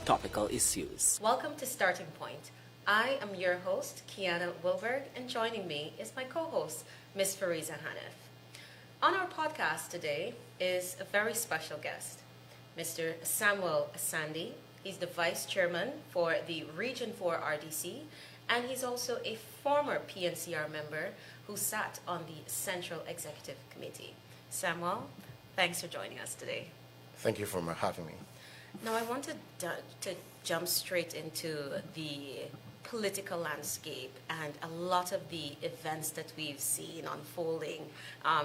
topical issues. Welcome to Starting Point. I am your host, Kiana Wilberg, and joining me is my co-host, Ms. Fariza Hanif. On our podcast today is a very special guest, Mr. Samuel Asandi. He's the Vice Chairman for the Region 4 RDC, and he's also a former PNCR member who sat on the Central Executive Committee. Samuel, thanks for joining us today. Thank you for having me. Now, I wanted to jump straight into the political landscape and a lot of the events that we've seen unfolding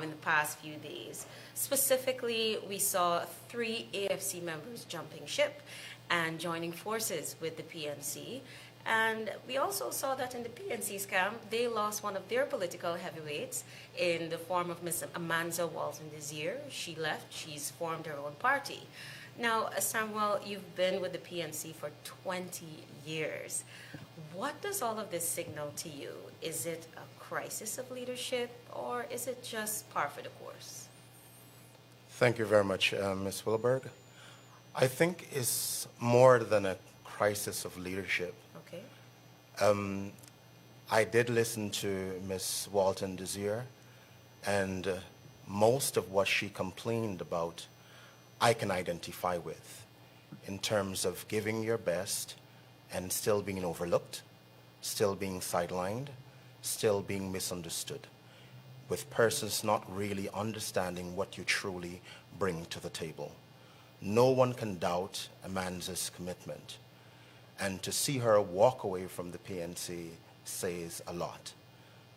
in the past few days. Specifically, we saw 3 AFC members jumping ship and joining forces with the PNC. And we also saw that in the PNC scam, they lost one of their political heavyweights in the form of Ms. Amanda Walton this year. She left. She's formed her own party. Now, Samuel, you've been with the PNC for 20 years. What does all of this signal to you? Is it a crisis of leadership, or is it just par for the course? Thank you very much, Ms. Wilberg. I think it's more than a crisis of leadership. Okay. I did listen to Ms. Walton this year, and most of what she complained about I can identify with in terms of giving your best and still being overlooked, still being sidelined, still being misunderstood, with persons not really understanding what you truly bring to the table. No one can doubt Amanda's commitment, and to see her walk away from the PNC says a lot.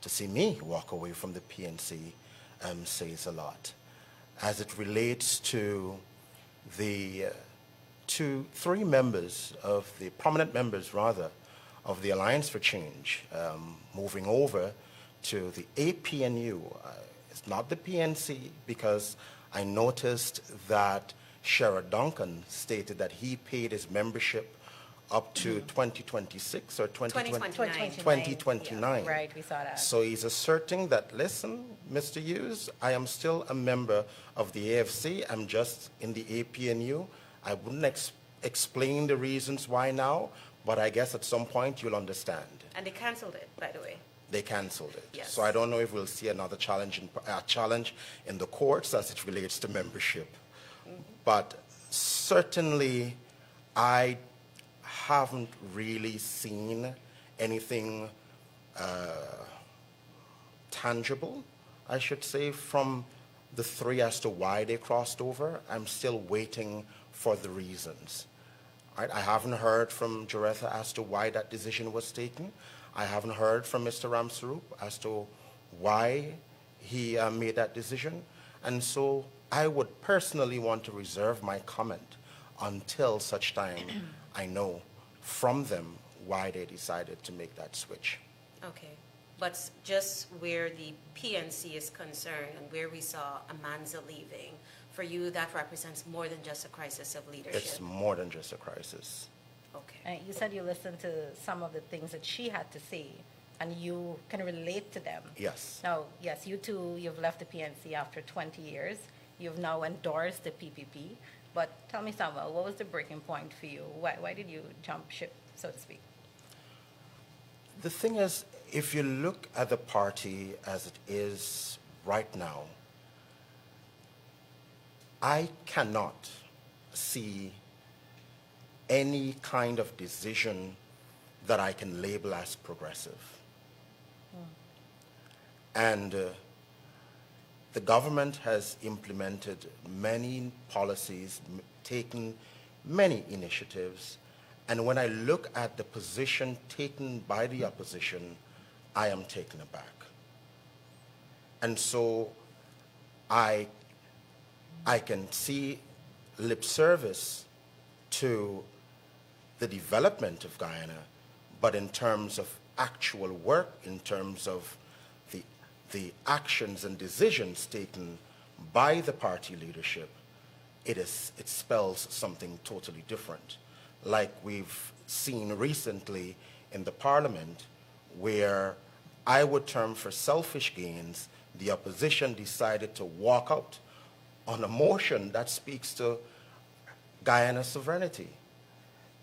To see me walk away from the PNC says a lot. As it relates to the 3 members of the prominent members, rather, of the Alliance for Change, moving over to the APNU. It's not the PNC, because I noticed that Sherrod Duncan stated that he paid his membership up to 2026 or 2029. Yeah, right, we saw that. So he's asserting that, listen, Mr. Hughes, I am still a member of the AFC. I'm just in the APNU. I wouldn't explain the reasons why now, but I guess at some point you'll understand. And they canceled it, by the way. They canceled it. Yes. So I don't know if we'll see another challenge in the courts as it relates to membership. But certainly I haven't really seen anything tangible, I should say, from the 3 as to why they crossed over. I'm still waiting for the reasons. Right? I haven't heard from Jaretha as to why that decision was taken. I haven't heard from Mr. Ramsarup as to why he made that decision. And so I would personally want to reserve my comment until such time I know from them why they decided to make that switch. Okay. But just where the PNC is concerned and where we saw Amanda leaving, for you that represents more than just a crisis of leadership? It's more than just a crisis. Okay. You said you listened to some of the things that she had to say, and you can relate to them. Yes. Now, yes, you too, you've left the PNC after 20 years. You've now endorsed the PPP. But tell me, Samuel, what was the breaking point for you? Why did you jump ship, so to speak? The thing is, if you look at the party as it is right now, I cannot see any kind of decision that I can label as progressive. And the government has implemented many policies, taken many initiatives, and when I look at the position taken by the opposition, I am taken aback. And so I can see lip service to the development of Guyana, but in terms of actual work, in terms of the actions and decisions taken by the party leadership, it spells something totally different. Like we've seen recently in the parliament, where I would term for selfish gains, the opposition decided to walk out on a motion that speaks to Guyana sovereignty.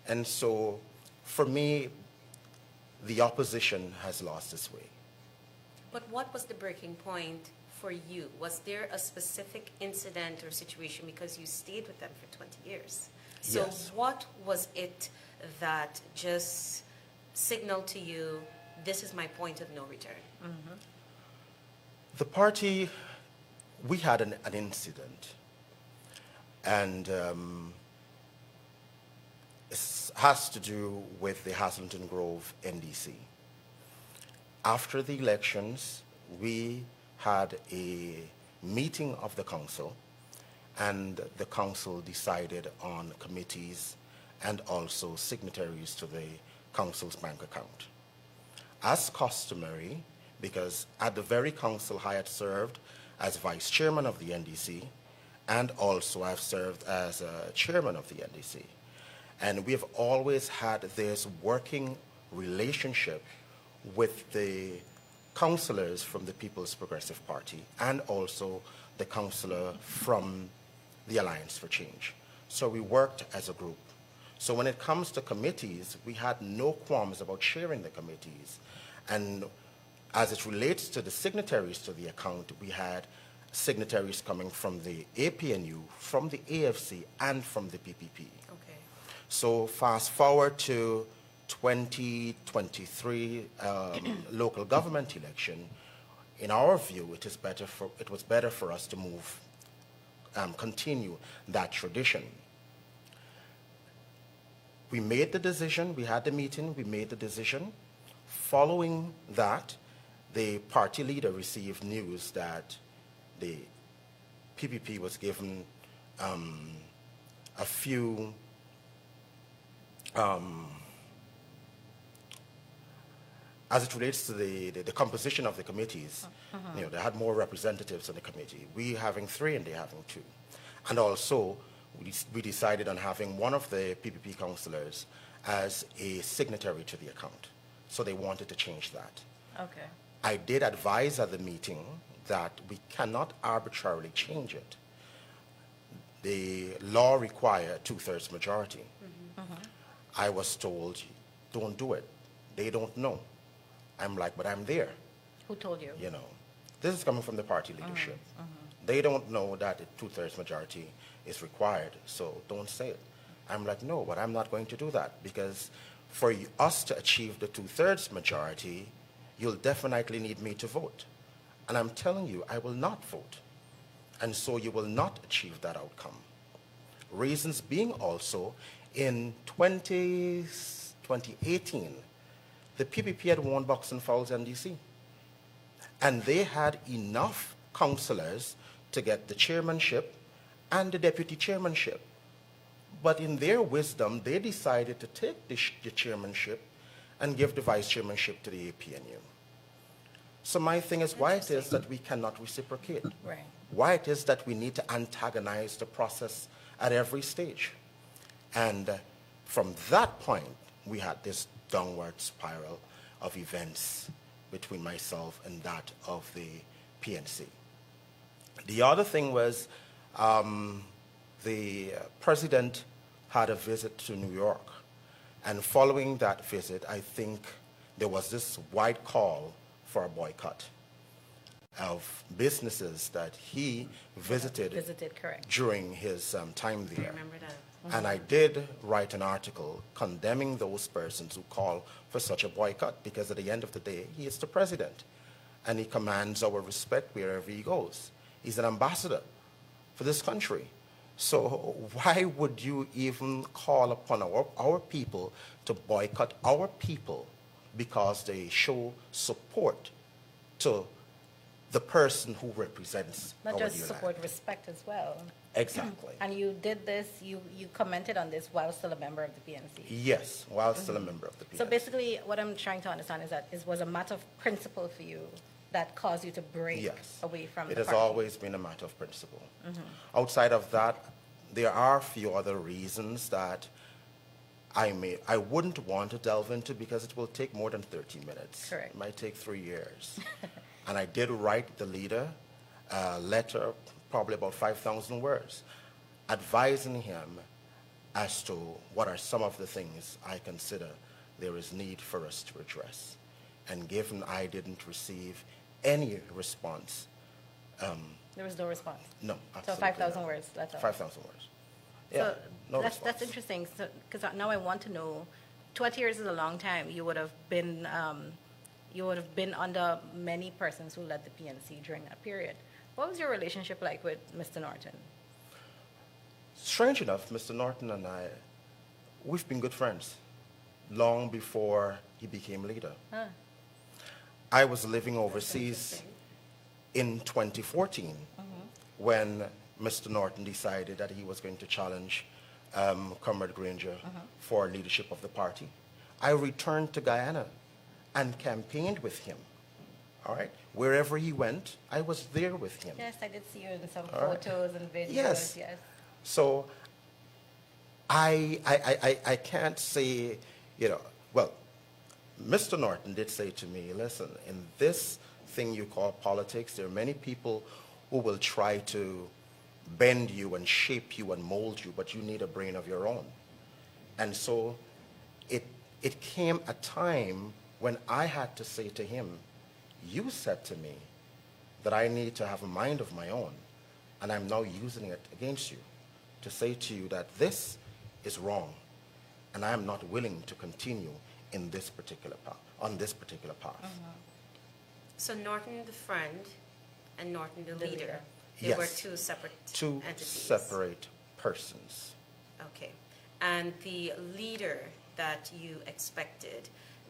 And so, for me, the opposition has lost its way. But what was the breaking point for you? Was there a specific incident or situation, because you stayed with them for 20 years? So Yes. what was it that just signaled to you, this is my point of no return? The party, we had an incident, and it has to do with the Hazelton Grove NDC. After the elections, we had a meeting of the council, and the council decided on committees and also signatories to the council's bank account. As customary, because at the very council I had served as vice chairman of the NDC, and also I've served as chairman of the NDC. And we have always had this working relationship with the councillors from the People's Progressive Party and also the councillor from the Alliance for Change. So we worked as a group. So when it comes to committees, we had no qualms about sharing the committees. And as it relates to the signatories to the account, we had signatories coming from the APNU, from the AFC, and from the PPP. Okay. So fast forward to 2023 local government election. In our view, it was better for us to continue that tradition. We made the decision, we had the meeting, we made the decision. Following that, the party leader received news that the PPP was given a few as it relates to the composition of the committees, they had more representatives on the committee. We having 3 and they having 2. And also, we decided on having one of the PPP councillors as a signatory to the account. So they wanted to change that. Okay. I did advise at the meeting that we cannot arbitrarily change it. The law requires 2/3 majority. I was told, don't do it. They don't know. I'm like, but I'm there. Who told you? You know, this is coming from the party leadership. They don't know that a 2/3 majority is required, so don't say it. I'm like, no, but I'm not going to do that, because for us to achieve the 2/3 majority, you'll definitely need me to vote. And I'm telling you, I will not vote. And so you will not achieve that outcome. Reasons being also, in 2018, the PPP had won Boxing Falls NDC. And they had enough councillors to get the chairmanship and the deputy chairmanship. But in their wisdom, they decided to take the chairmanship and give the vice chairmanship to the APNU. So my thing is why it is that we cannot reciprocate. Right. Why it is that we need to antagonize the process at every stage. And from that point, we had this downward spiral of events between myself and that of the PNC. The other thing was the president had a visit to New York. And following that visit, I think there was this wide call for a boycott of businesses that he visited Correct. during his time I there. remember that. And I did write an article condemning those persons who call for such a boycott, because at the end of the day, he is the president and he commands our respect wherever he goes. He's an ambassador for this country. So why would you even call upon our people to boycott our people because they show support to the person who represents Not our just dear support, land? respect as well. Exactly. And you did this, you commented on this while still a member of the PNC. Yes, while still a member of the PNC. So basically, what I'm trying to understand is that it was a matter of principle for you that caused you to break Yes. away from It the has party. always been a matter of principle. Outside of that, there are a few other reasons that I wouldn't want to delve into, because it will take more than 30 minutes. Correct. It might take 3 years. And I did write the leader a letter, probably about 5,000 words, advising him as to what are some of the things I consider there is need for us to address. And given I didn't receive any response. There was no response. No, So absolutely 5,000 not. words, that's all. 5,000 words. Yeah, So no that's response. interesting, because now I want to know, 20 years is a long time. You would have been under many persons who led the PNC during that period. What was your relationship like with Mr. Norton? Strange enough, Mr. Norton and I, we've been good friends long before he became leader. Huh. I was living overseas in 2014 when Mr. Norton decided that he was going to challenge Comrade Granger for leadership of the party. I returned to Guyana and campaigned with him. All right? Wherever he went, I was there with him. Yes, I did see you in some All right. photos and videos. Yes. Yes. So I can't say, well, Mr. Norton did say to me, listen, in this thing you call politics, there are many people who will try to bend you and shape you and mold you, but you need a brain of your own. And so it came a time when I had to say to him, you said to me that I need to have a mind of my own, and I'm now using it against you to say to you that this is wrong, and I am not willing to continue in this particular path, on this particular path. So Norton the friend and Norton the leader. leader. They Yes. were two separate Two entities. separate persons. Okay. And the leader that you expected,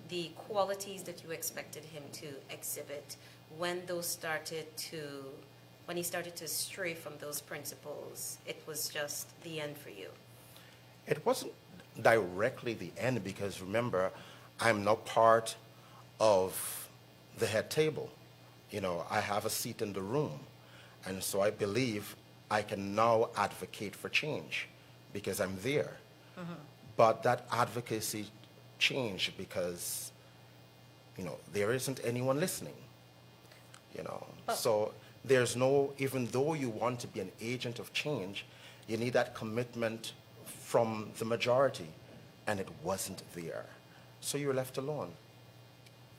the qualities that you expected him to exhibit, when he started to stray from those principles, it was just the end for you. It wasn't directly the end because remember, I'm now part of the head table. I have a seat in the room. And so I believe I can now advocate for change because I'm there. But that advocacy changed because, there isn't anyone listening. So there's no, even though you want to be an agent of change, you need that commitment from the majority, and it wasn't there. So you're left alone.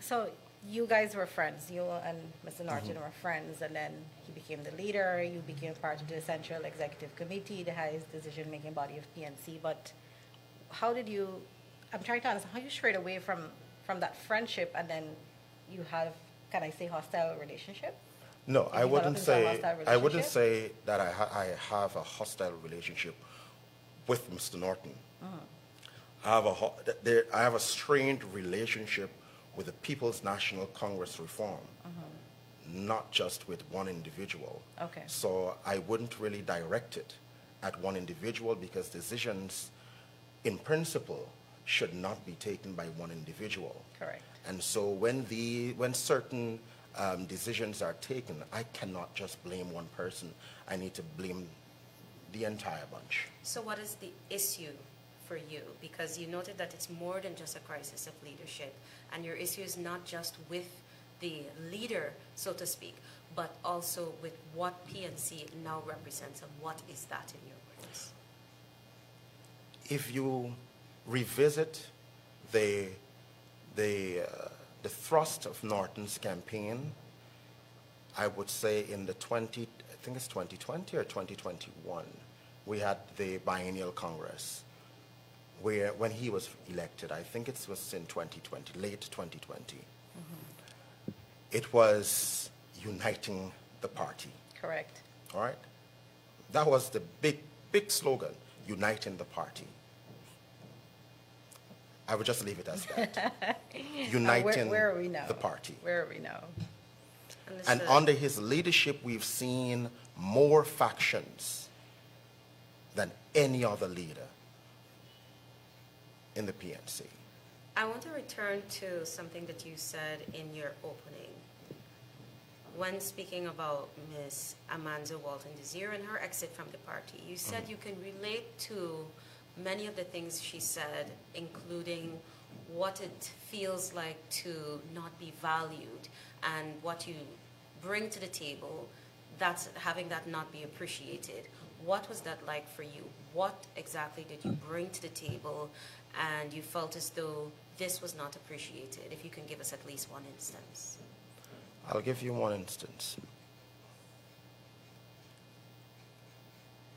So you guys were friends. You and Mr. Norton were friends, and then he became the leader. You became part of the Central Executive Committee, the highest decision-making body of PNC. But how did you, I'm trying to understand, how you strayed away from that friendship, and then you have, can I say, hostile relationship? No, Did I you wouldn't develop into a hostile say, I wouldn't relationship? say that I have a hostile relationship with Mr. Norton. I have a strained relationship with the People's National Congress Reform, not just with one individual. Okay. So I wouldn't really direct it at one individual because decisions, in principle, should not be taken by one individual. Correct. And so when certain decisions are taken, I cannot just blame one person. I need to blame the entire bunch. So what is the issue for you? Because you noted that it's more than just a crisis of leadership, and your issue is not just with the leader, so to speak, but also with what PNC now represents, and what is that in your words? If you revisit the thrust of Norton's campaign, I would say in the I think it's 2020 or 2021, we had the biennial Congress, where when he was elected, I think it was in 2020, late 2020, it was uniting the party. Correct. All right? That was the big slogan, uniting the party. I would just leave it as that. Uniting where are we now? the party. Where are we now? And under his leadership, we've seen more factions than any other leader in the PNC. I want to return to something that you said in your opening. When speaking about Ms. Amanda Walton Desir and her exit from the party, you said you can relate to many of the things she said, including what it feels like to not be valued and what you bring to the table, that's having that not be appreciated. What was that like for you? What exactly did you bring to the table and you felt as though this was not appreciated? If you can give us at least one instance. I'll give you one instance.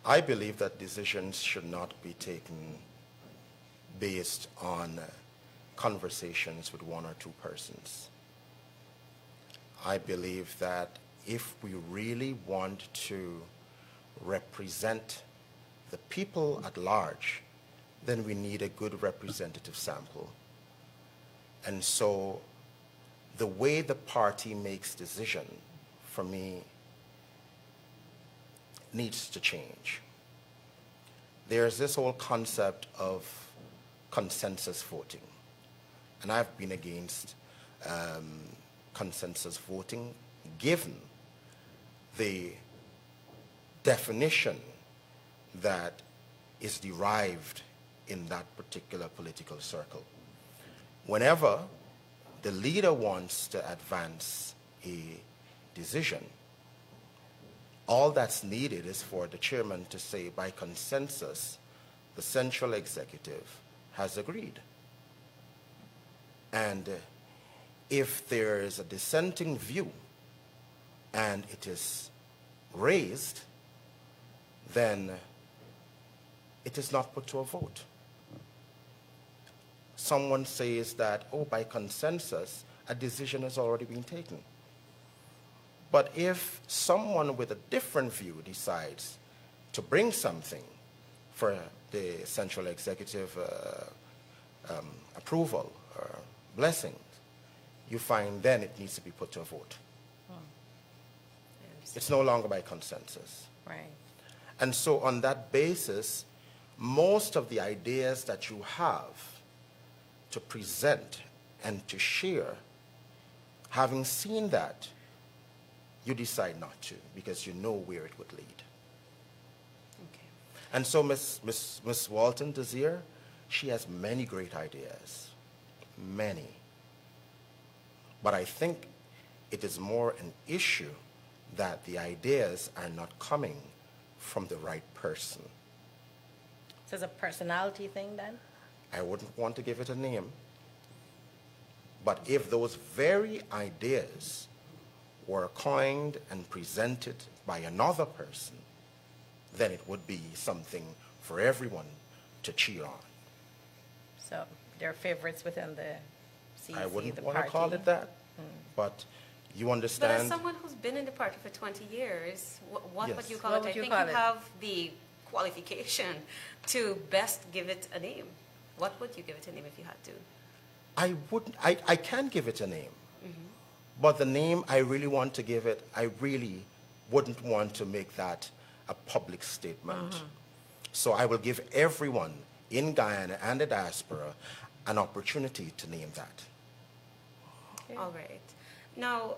I believe that decisions should not be taken based on conversations with one or two persons. I believe that if we really want to represent the people at large, then we need a good representative sample. And so the way the party makes decision, for me, needs to change. There's this whole concept of consensus voting. And I've been against consensus voting given the definition that is derived in that particular political circle. Whenever the leader wants to advance a decision, all that's needed is for the chairman to say, by consensus, the central executive has agreed. And if there is a dissenting view and it is raised, then it is not put to a vote. Someone says that, oh, by consensus, a decision has already been taken. But if someone with a different view decides to bring something for the central executive approval or blessing, you find then it needs to be put to a vote. It's no longer by consensus. Right. And so on that basis, most of the ideas that you have to present and to share, having seen that, you decide not to because you know where it would lead. Okay. And so Miss Walton Desir, she has many great ideas, many. But I think it is more an issue that the ideas are not coming from the right person. So it's a personality thing then? I wouldn't want to give it a name. But if those very ideas were coined and presented by another person, then it would be something for everyone to cheer on. So they're favorites within the CEC, I wouldn't the want to party. call it that, but you But understand. as someone who's been in the party for 20 years, what Yes. would you call What it? would I you think call you it? have the qualification to best give it a name. What would you give it a name if you had to? I wouldn't. I can give it a name, but the name I really want to give it, I really wouldn't want to make that a public statement. So I will give everyone in Guyana and the diaspora an opportunity to name that. Okay. All right. Now,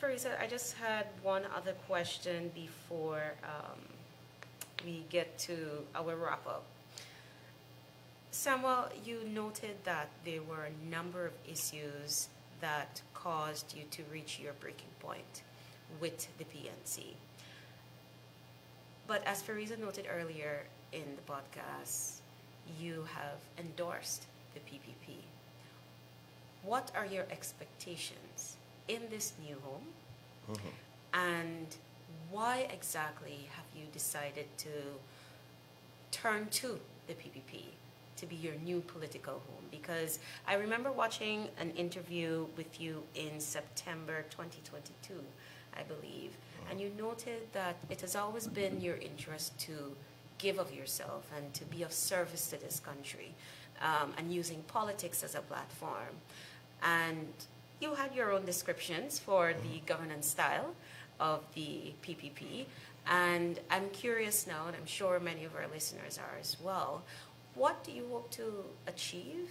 Farisa, I just had one other question before we get to our wrap-up. Samuel, you noted that there were a number of issues that caused you to reach your breaking point with the PNC. But as Farisa noted earlier in the podcast, you have endorsed the PPP. What are your expectations in this new home? And why exactly have you decided to turn to the PPP to be your new political home? Because I remember watching an interview with you in September 2022, I believe, and you noted that it has always been your interest to give of yourself and to be of service to this country, and using politics as a platform. And you had your own descriptions for the governance style of the PPP. And I'm curious now, and I'm sure many of our listeners are as well, what do you hope to achieve,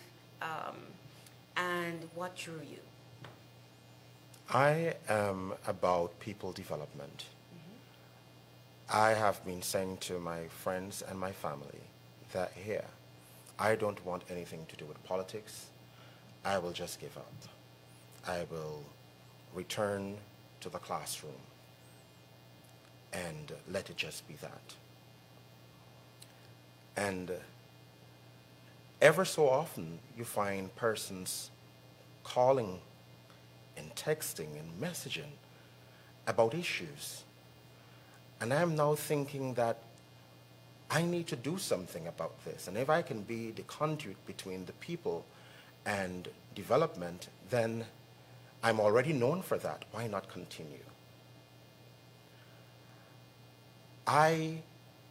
and what drew you? I am about people development. I have been saying to my friends and my family that here, I don't want anything to do with politics. I will just give up. I will return to the classroom. and let it just be that. And ever so often, you find persons calling and texting and messaging about issues. And I'm now thinking that I need to do something about this. And if I can be the conduit between the people and development, then I'm already known for that. Why not continue?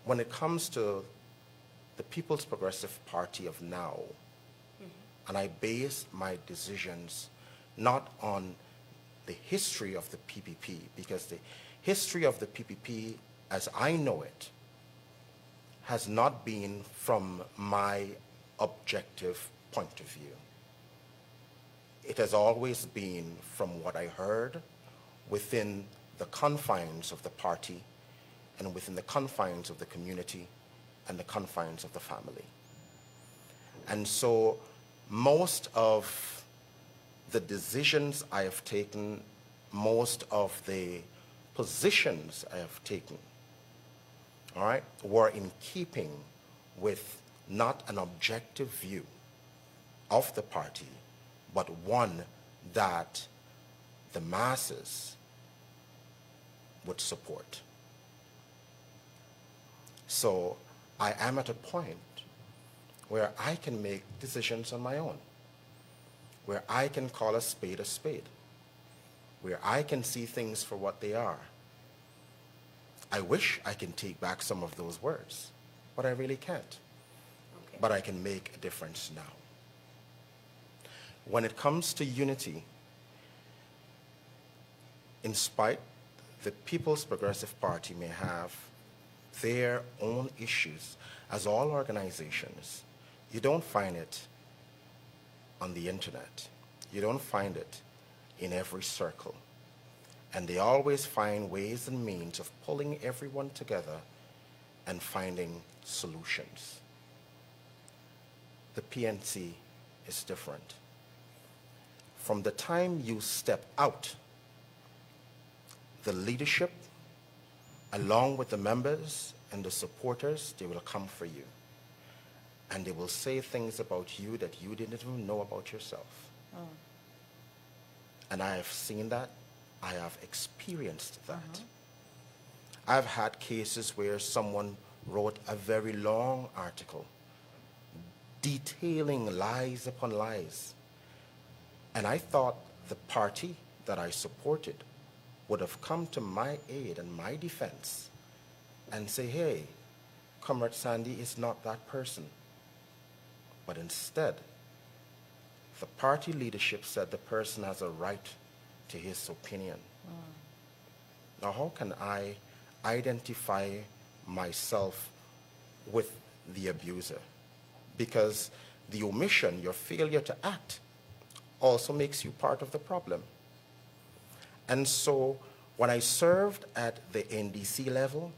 When it comes to the People's Progressive Party of now, and I base my decisions not on the history of the PPP, because the history of the PPP, as I know it, has not been from my objective point of view. It has always been from what I heard within the confines of the party and within the confines of the community and the confines of the family. And so most of the decisions I have taken, most of the positions I have taken, all right, were in keeping with not an objective view of the party, but one that the masses would support. So I am at a point where I can make decisions on my own, where I can call a spade, where I can see things for what they are. I wish I can take back some of those words, but I really can't. Okay. But I can make a difference now. When it comes to unity, in spite the People's Progressive Party may have their own issues, as all organizations, you don't find it on the internet. You don't find it in every circle. And they always find ways and means of pulling everyone together and finding solutions. The PNC is different. From the time you step out, the leadership, along with the members and the supporters, they will come for you. And they will say things about you that you didn't even know about yourself. Oh. And I have seen that. I have experienced that. I've had cases where someone wrote a very long article detailing lies upon lies. And I thought the party that I supported would have come to my aid and my defense and say, hey, Comrade Sandy is not that person. But instead, the party leadership said the person has a right to his opinion. Now, how can I identify myself with the abuser? Because the omission, your failure to act, also makes you part of the problem. And so when I served at the NDC level,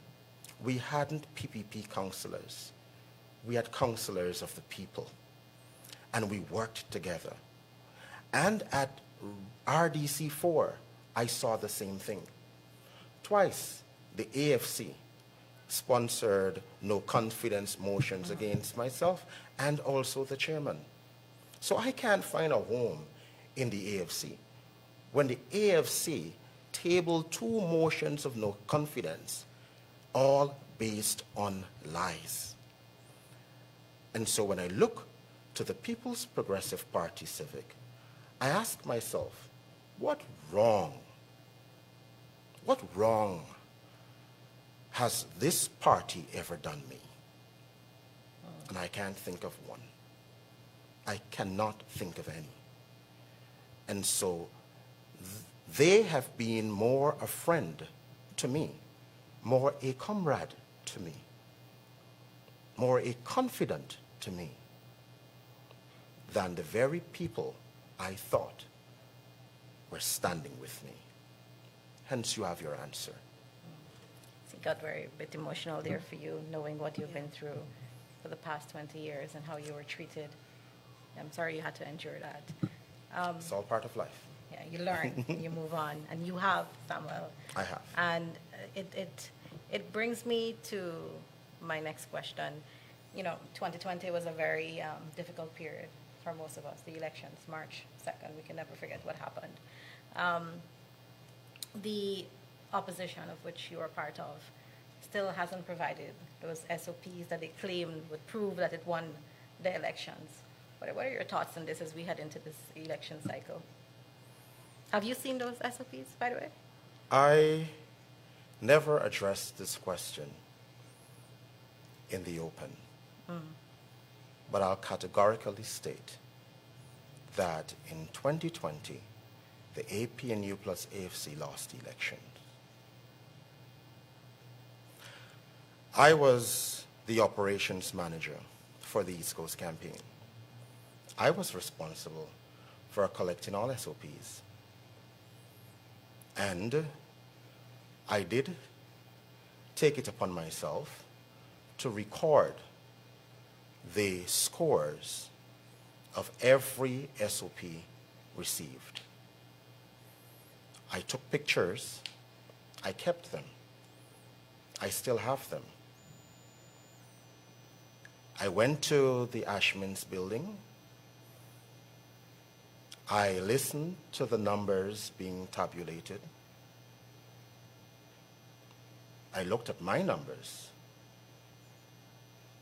we hadn't PPP counselors. We had counselors of the people, and we worked together. And at RDC4, I saw the same thing. Twice, the AFC sponsored no confidence motions against myself and also the chairman. So I can't find a home in the AFC. When the AFC tabled 2 motions of no confidence, all based on lies. And so when I look to the People's Progressive Party Civic, I ask myself, what wrong has this party ever done me? And I can't think of one. I cannot think of any. And so they have been more a friend to me, more a comrade to me, more a confidant to me than the very people I thought were standing with me. Hence, you have your answer. It got very bit emotional there for you, knowing what you've been through for the past 20 years and how you were treated. I'm sorry you had to endure that. It's all part of life. Yeah, you learn, you move on, and you have, Samuel. I have. And it brings me to my next question. 2020 was a very difficult period for most of us. The elections, March 2nd, we can never forget what happened. The opposition, of which you are part of, still hasn't provided those SOPs that they claimed would prove that it won the elections. What are your thoughts on this as we head into this election cycle? Have you seen those SOPs, by the way? I never addressed this question in the open, but I'll categorically state that in 2020, the APNU+AFC lost the election. I was the operations manager for the East Coast campaign. I was responsible for collecting all SOPs. And I did take it upon myself to record the scores of every SOP received. I took pictures. I kept them. I still have them. I went to the Ashman's building. I listened to the numbers being tabulated. I looked at my numbers,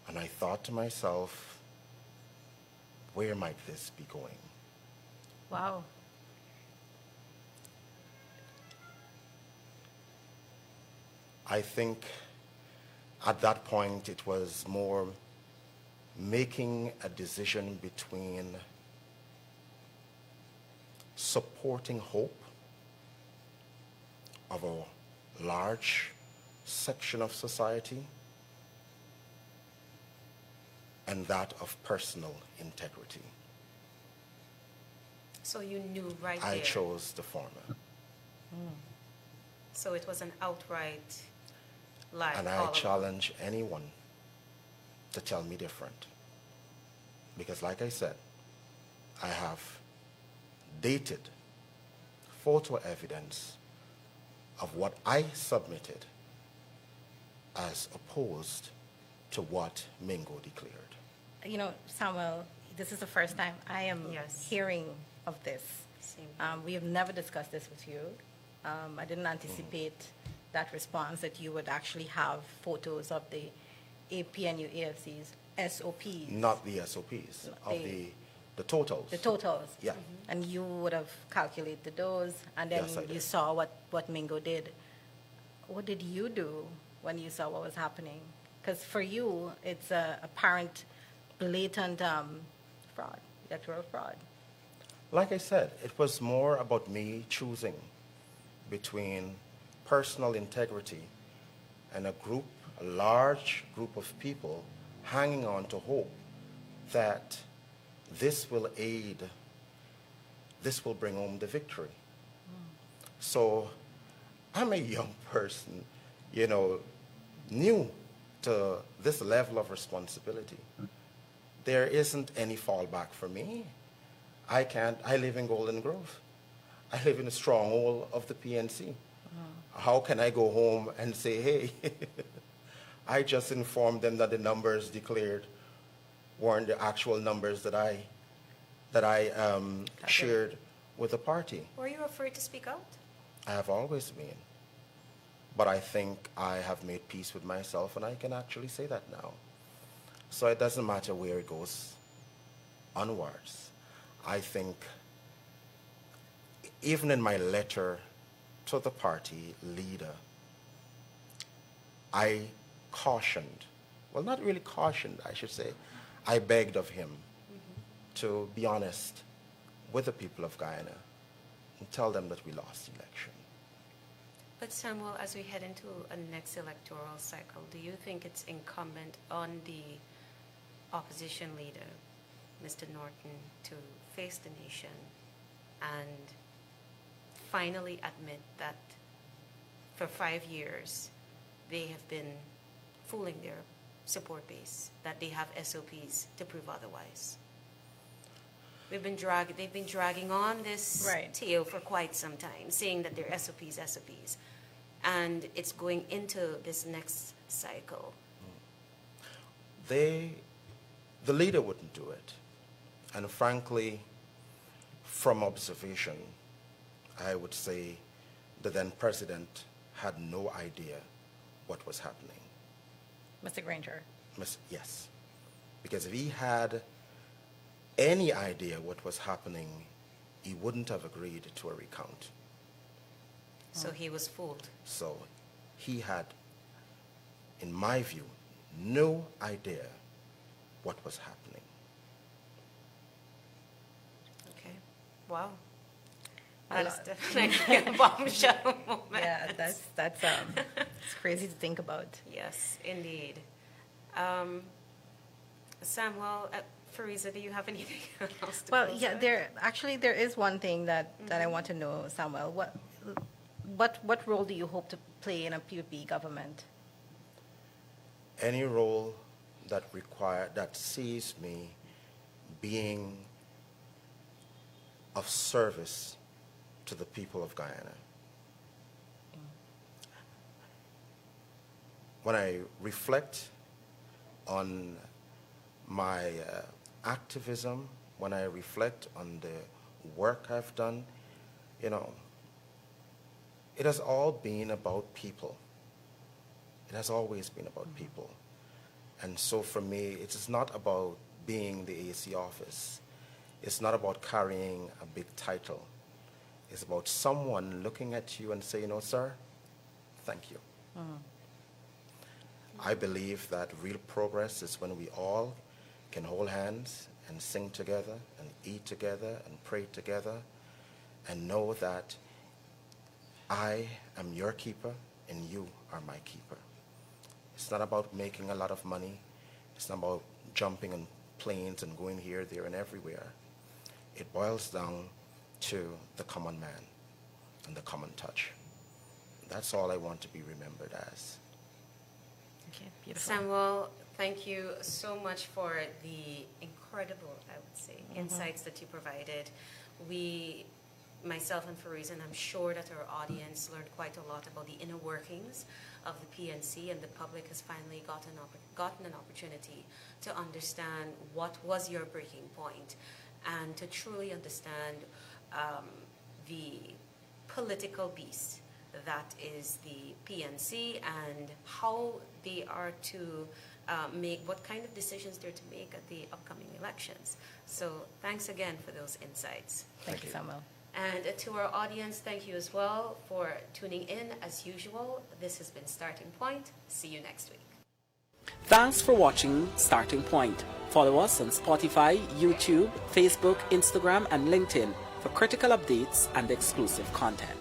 and I thought to myself, where might this be going? Wow. I think at that point it was more making a decision between supporting hope of a large section of society and that of personal integrity. So you knew right there. I chose the former. So it was an outright lie. And I challenge anyone to tell me different. Because like I said, I have dated photo evidence of what I submitted as opposed to what Mingo declared. Samuel, this is the first time I am hearing of this. We have never discussed this with you. I didn't anticipate that response, that you would actually have photos of the APNU+AFC's SOPs. Not the SOPs, of the totals. The totals. Yeah. And you would have calculated those, and then Yes, I you did. saw what Mingo did. What did you do when you saw what was happening? Because for you, it's a apparent, blatant fraud, electoral fraud. Like I said, it was more about me choosing between personal integrity and a large group of people hanging on to hope that this will bring home the victory. So I'm a young person, new to this level of responsibility. There isn't any fallback for me. I live in Golden Grove. I live in a stronghold of the PNC. How can I go home and say, hey, I just informed them that the numbers declared weren't the actual numbers that I shared with the party? Were you afraid to speak out? I have always been. But I think I have made peace with myself, and I can actually say that now. So it doesn't matter where it goes onwards. I think even in my letter to the party leader, I cautioned, well, not really cautioned, I should say, I begged of him to be honest with the people of Guyana and tell them that we lost the election. But Samuel, as we head into a next electoral cycle, do you think it's incumbent on the opposition leader, Mr. Norton, to face the nation and finally admit that for 5 years they have been fooling their support base, that they have SOPs to prove otherwise? They've been dragging on this tale for quite some time, saying that they're SOPs. and it's going into this next cycle? The leader wouldn't do it. And frankly, from observation, I would say the then president had no idea what was happening. Mr. Granger. Yes. Because if he had any idea what was happening, he wouldn't have agreed to a recount. So he was fooled. So he had, in my view, no idea what was happening. Okay. Wow. That is definitely a bombshell moment. Yeah, that's it's crazy to think about. Yes, indeed. Samuel, Fariza, do you have anything else to Well, close yeah, with? there is one thing that I want to know, Samuel. What role do you hope to play in a PPP government? Any role that sees me being of service to the people of Guyana. When I reflect on my activism, when I reflect on the work I've done, it has all been about people. It has always been about people. And so for me, it is not about being the AC office. It's not about carrying a big title. It's about someone looking at you and saying, sir, thank you. I believe that real progress is when we all can hold hands and sing together and eat together and pray together and know that I am your keeper and you are my keeper. It's not about making a lot of money. It's not about jumping on planes and going here, there, and everywhere. It boils down to the common man and the common touch. That's all I want to be remembered as. Okay, beautiful. Samuel, thank you so much for the incredible, I would say, insights that you provided. Myself and Fariza, and I'm sure that our audience learned quite a lot about the inner workings of the PNC, and the public has finally gotten an opportunity to understand what was your breaking point and to truly understand the political beast that is the PNC and how they are to make, what kind of decisions they're to make at the upcoming elections. So thanks again for those insights. Thank you, Samuel. And to our audience, thank you as well for tuning in as usual. This has been Starting Point. See you next week. Thanks for watching Starting Point. Follow us on Spotify, YouTube, Facebook, Instagram, and LinkedIn for critical updates and exclusive content.